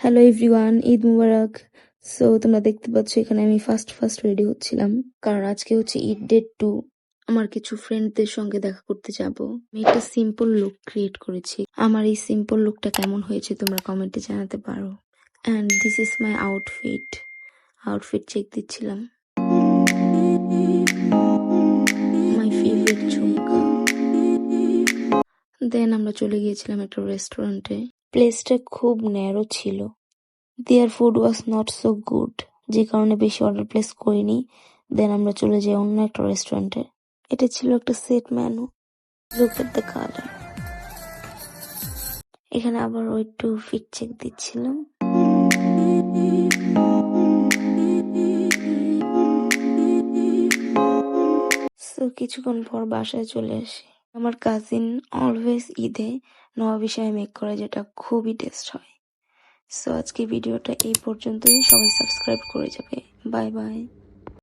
Hello everyone, Eid মুবারক। So তোমরা দেখতে পাচ্ছ এখানে আমি ফার্স্ট রেডি হচ্ছিলাম, কারণ আজকে হচ্ছে ঈদ ডে 2। আমার কিছু ফ্রেন্ডদের সঙ্গে দেখা করতে যাব। আমি একটা সিম্পল লুক ক্রিয়েট করেছি। আমার এই সিম্পল লুকটা কেমন হয়েছে তোমরা কমেন্টে জানাতে পারো। And this is my outfit check দিচ্ছিলাম। মাই ফেভারিট ঝুমকা। দেন আমরা চলে গিয়েছিলাম একটা রেস্টুরেন্টে। প্লেসটা খুব ন্যারো ছিল। Their food was not so good, যে কারণে বেশি অর্ডার প্লেস করিনি। দেন আমরা চলে যাই অন্য একটা রেস্টুরেন্টে। এটা ছিল একটা set menu. Look at the colour. এখানে আবার একটু ফিট চেক দিচ্ছিলাম। সো কিছুক্ষণ পর বাসায় চলে আসি। আমার কাজিন অলওয়েজ ঈদে নবাবী শাহী মেক করে, যেটা খুবই টেস্ট হয়। সো আজকে ভিডিওটা এই পর্যন্তই। সবাই সাবস্ক্রাইব করে যাবে। Bye bye.